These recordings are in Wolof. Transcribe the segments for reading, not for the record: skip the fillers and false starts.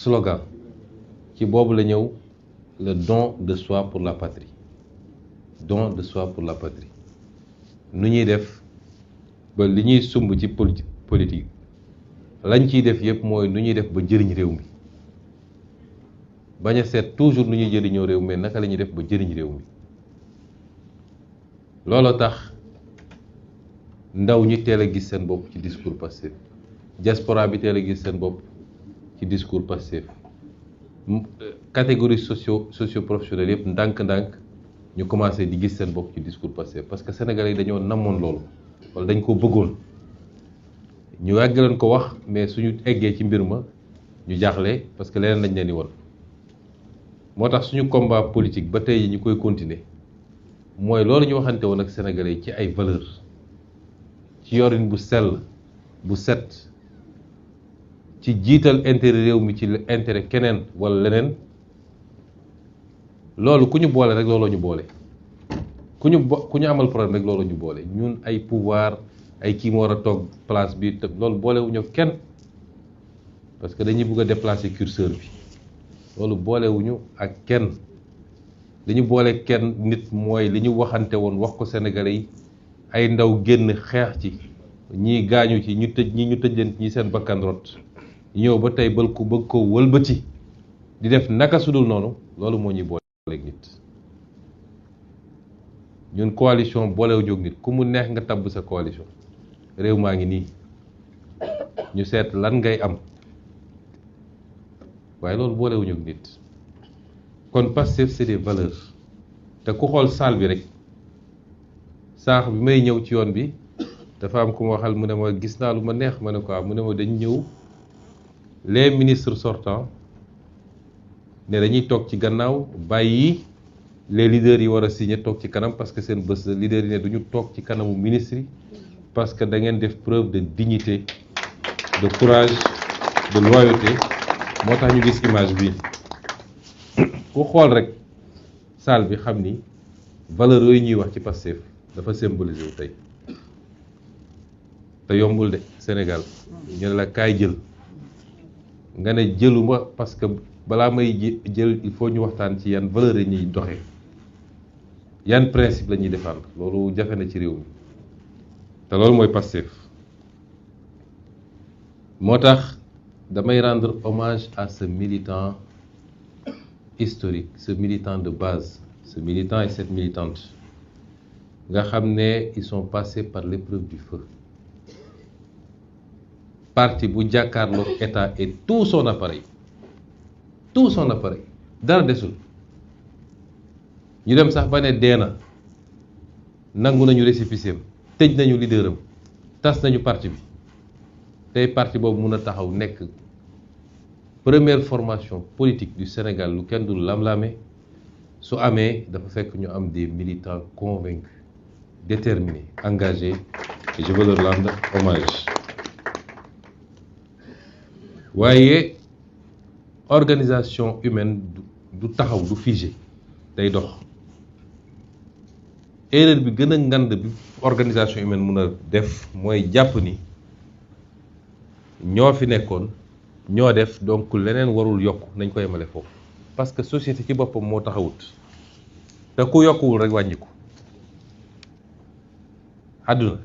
slogan ci boobu la ñëw le don de soi pour la patrie, don de soi pour la patrie. nu ñuy def ba li ñuy sumb ci politique lañ ciy def yëpp mooy nu ñuy def ba jëriñ réew mi, bañ a seet toujours nu ñuy jëriñoo réew mi mais naka la ñuy def ba jëriñ réew mi. looloo tax ndaw ñi teel a gis seen bopp ci discours Pastef, diaspora bi teel a gis seen bopp ci discours Pastef, catégorie socio-professionnelle yëpp ndànk-ndànk ñu commencé di gis seen bopp ci discours Pastef parce que sénégalais yi dañoo namoon loolu wala dañ ko bëggoon. ñu yàgg leen ko wax mais suñu eggee ci mbir ma ñu jaaxle parce que leneen lañ leen di won. moo tax suñu combat politique ba tey ñu koy continuer mooy loolu ñu waxante woon ak sénégalais yi ci ay valeurs, ci yorin bu sell bu set, ci jiital intérêt réew mi ci intérêt keneen wala leneen. loolu ku ñu boole rek looloo ñu boole, ku ñu amal problème rek looloo ñu boole. ñun ay pouvoir ay kii mu war a toog place bi te loolu boolewuñu kenn parce que dañuy bëgg a déplacer curseur bi. loolu boolewuñu ak kenn. li ñu boole kenn nit mooy li ñu waxante woon wax ko sénégalais yi, ay ndaw génn xeex ci, ñii gaañu ci, ñu tëj leen ñi seen bakkan rot, ñëw ba tey bëgg ko wëlbati di def naka sudul noonu. loolu moo ñuy boole ak nit. ñun coalition boolewuñu ak nit, ku mu neex nga tabb sa coalition. réew maa ngi nii ñu seet lan ngay am waaye loolu boolewuñu ak nit. kon Pastef c'est des valeurs. te ku xool salle bi rek saax bi may ñëw ci yoon bi dafa am ku ma waxal mu ne ma gis naa lu ma neex, ma ne ko mu ne ma dañ ñëw les ministres sortants ne dañuy toog ci gannaaw bàyyi les leaders yi war a signer toog ci kanam parce que seen bés la. leaders yi ne duñu toog ci kanamu ministres yi parce que da ngeen def preuve de dignité, de courage, de loyauté. moo tax ñu gis image bi ku xool rek salle bi xam ni valeurs yooyu ñuy wax ci Pastef dafa symboliser wu tey. te yombul de Sénégal ñu ne la kaay jël nga ne jëluma parce que balaa may jël il faut ñu waxtaan ci yan valeurs yi ñuy doxee, yan principe la ñuy défendre. loolu jafe na ci réew mi te loolu mooy Pastef. moo tax damay rendre hommage à ce militant historique, ce militant de base, ce militant et cette militante nga xam ne ils sont passés par l'épreuve du feu. parti bu jàkkaarloog état et tout son appareil dara desul. ñu dem sax ba ne dee na, nangu nañu récépissé am, tëj nañu leaderam, tas nañu parti bi. tey parti boobu mun a taxaw nekk première formation politique du Sénégal lu kenn dul lam-laame. su amee dafa fekk ñu am des militants convaincus, déterminés, engagés, et je veux leur rendre hommage. waaye organisation humaine du taxaw, du figé, day dox. erreur bi gën a ngand bi organisation humaine mun a def mooy jàpp ni ñoo fi nekkoon ñoo def donc leneen warul yokk, nañ ko yemale foofu. parce que société ci boppam moo taxawut te ku yokkuwul rek wàññiku. àdduna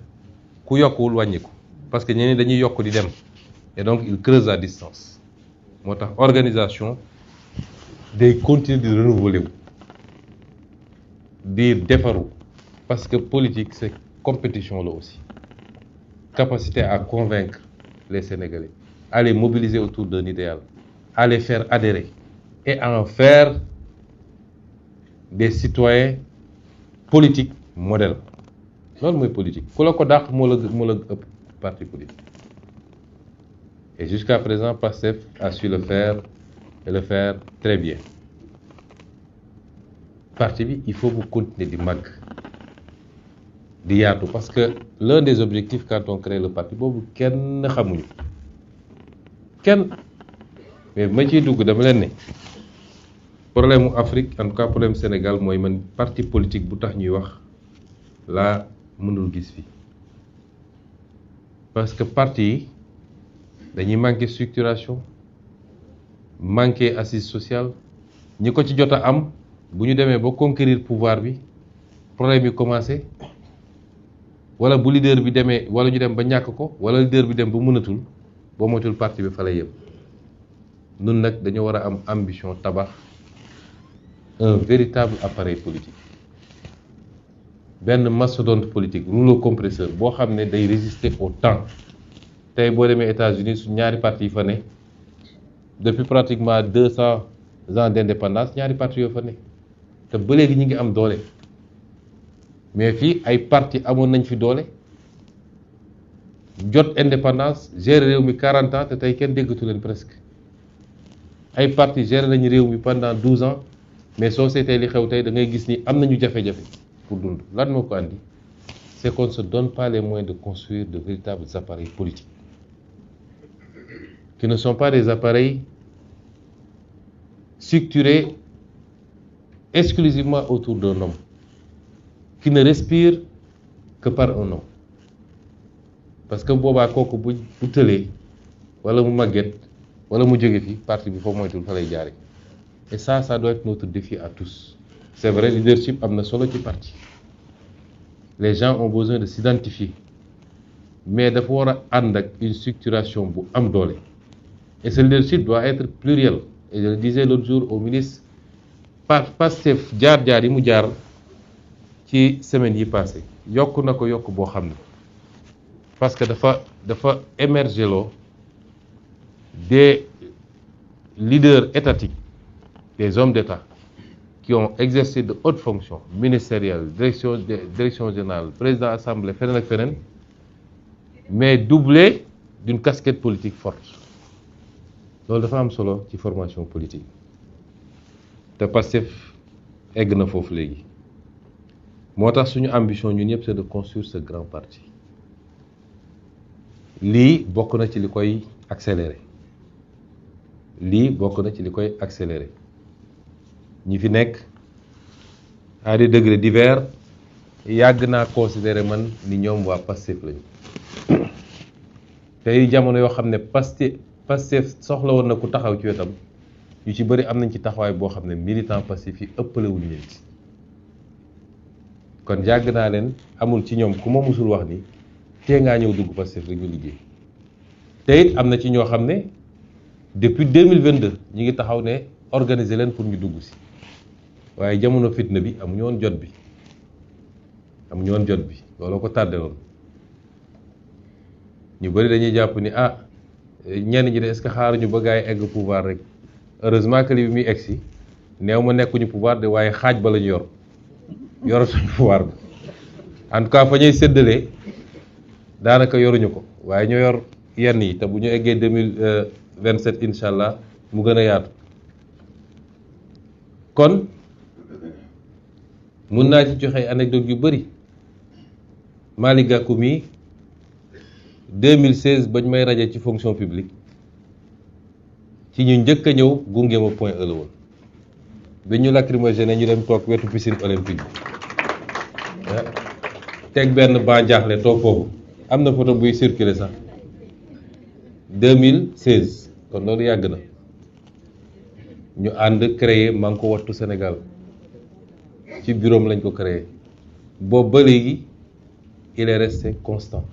ku yokkuwul wàññiku parce que ñeneen dañuy yokk di dem et donc il creuse la distance. moo tax organisation day continuer di renouveler wu, di defaru, parce que politique c'est compétition là aussi. capacité à convaincre les Sénégalais, à les mobiliser autour d'un idéal, à les faire adhérer et à en faire des citoyens politiques modèles. loolu mooy politique. ku la ko dàq moo la ëpp parti politique. Et jusqu'à présent, Pastef a su le faire et le faire très bien. Parti bi il faut vous continuer di màgg di yaatu, parce que l'un des objectifs quand on crée le parti boobu kenn xamuñu kenn, mais ma ciy dugg dama leen ne problème mu Afrique, en tout cas problème Sénégal mooy man parti politique bu tax ñuy wax laa mënul gis fi. parce que parti yi dañuy manquer structuration, manqué assise sociale ñi ko ci jot a am bu ñu demee ba conquérir pouvoir bi problème yi commencé wala bu leader bi demee wala ñu dem ba ñàkk ko wala leader bi dem ba mënatul boo moytul parti bi fa lay yem nun nag dañoo war a am ambition tabax un véritable appareil politique benn mastodonte politique rouleau compresseur boo xam ne day résister au temps tey boo demee États-Unis su ñaari parti yi fa ne depuis pratiquement 200 ans d'indépendance ñaari parti yoo fa ne te ba léegi ñi ngi am doole mais fii ay parti amoon nañ fi doole jot indépendance gérer réew mi 40 ans te tey kenn déggatu leen presque ay parti gérer nañu réew mi pendant 12 ans mais soo seetee li xew tey da ngay gis ni am nañu jafe-jafe pour dund lan moo ko andi c'est qu'on ne se donne pas les moyens de construire de véritables appareils politiques qui ne sont pas des appareils structurés exclusivement autour d'un homme qui ne respire que par un homme parce que boobaa kooku bu tëlee wala mu màgget wala mu jóge fi parti bi foofu moytul fa lay jaare et ça doit être notre défi à tous c'est vrai leadership am na solo ci parti les gens ont besoin de s'identifier mais dafa war a ànd ak une structuration bu am doole et ce leadership doit être pluriel et je le disais l'autre jour au ministre Pastef jaar-jaar yi mu jaar ci semaines yi passé yokk na ko yokk boo xam ne parce que dafa émerger loo des leaders étatiques des hommes d'État qui ont exercé de hautes fonctions ministérielles direction générale président assemblée feneen ak feneen mais doublé d'une casquette politique forte loolu dafa am solo ci formation politique te Pastef egg na foofu léegi moo tax suñu ambition ñun ñëpp c'est de construire ce grand parti lii bokk na ci li koy accélérer ñi fi nekk à des degrés divers yàgg naa considérer man ni ñoom waa Pastef lañu tey jamono yoo xam ne Pastef soxla woon na ku taxaw ci wetam yu ci bëri am nañ ci taxawaay boo xam ne militant Pastef yi ëppale wuñu leen ci kon yàgg naa leen amul ci ñoom ku ma musul wax ni tee ngaa ñëw dugg Pastef rek ñu liggéey te it am na ci ñoo xam ne depuis 2022 ñi ngi taxaw ne organiser leen pour ñu dugg si waaye jamono fitna bi amuñu woon jot bi looloo ko tardé woon ñu bëri dañuy jàpp ni ñenn ñi de est-ce que xaaruñu ba gars yi egg pouvoir rek heureusement que li bi muy egg si neew ma nekkuñu pouvoir de waaye xaaj ba la ñu yoratuñu pouvoir bi en tout cas fa ñuy séddalee daanaka yoruñu ko waaye ñoo yor yenn yi te bu ñu eggee 2027 incha allah mu gën a yaatu kon mun naa ci joxe anecdote yu bëri Malick Gakou mi 2016 bañ may raje ci fonction publique ci ñu njëkk a ñëw gunge ma Point E la woon bi ñu lacrymogène ñu dem toog wetu piscine olympique bi teg benn ban jaaxle toog foofu am na photo buy circuler sax 2016 kon loolu yàgg na ñu ànd créer Manko Wattu Sénégal ci bureau lañ ko créer boobu ba léegi il est resté constant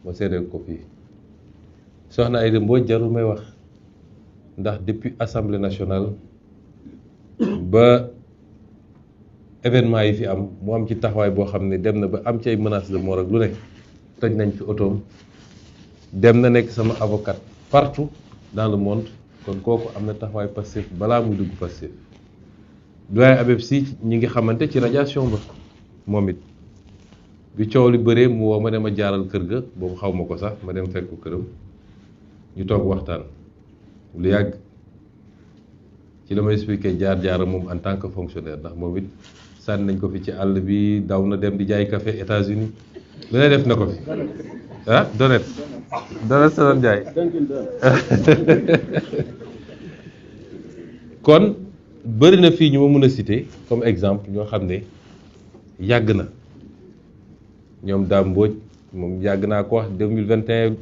ma seedeel ko fii soxna Aïda Mbodj jarul may wax ndax depuis assemblée nationale ba événement yi fi am mu am ci taxawaay boo xam ne dem na ba am ci ay menaces de mort ak lu ne toj nañ fi otoom dem na nekk sama avocat partout dans le monde kon kooku am na taxawaay Pastef balaa muy dugg Pastef doyen Habib Sy ñi ngi xamante ci radiation ba moom it bi coow li bëree mu woo ma ne ma jaaral kër ga boobu xaw ma ko sax ma dem fekk ko këram ñu toog waxtaan lu yàgg ci la ma expliqué jaar-jaaram moom en tant que fonctionnaire ndax moom it sànni nañ ko fi ci àll bi daw na dem di jaay café États-Unis lu ne def na ko fi donet sa doon jaay kon bëri na fii ñu ma mën a citer comme exemple ñoo xam ne yàgg na ñoom Dame Mbodj moom yàgg naa ko wax 2021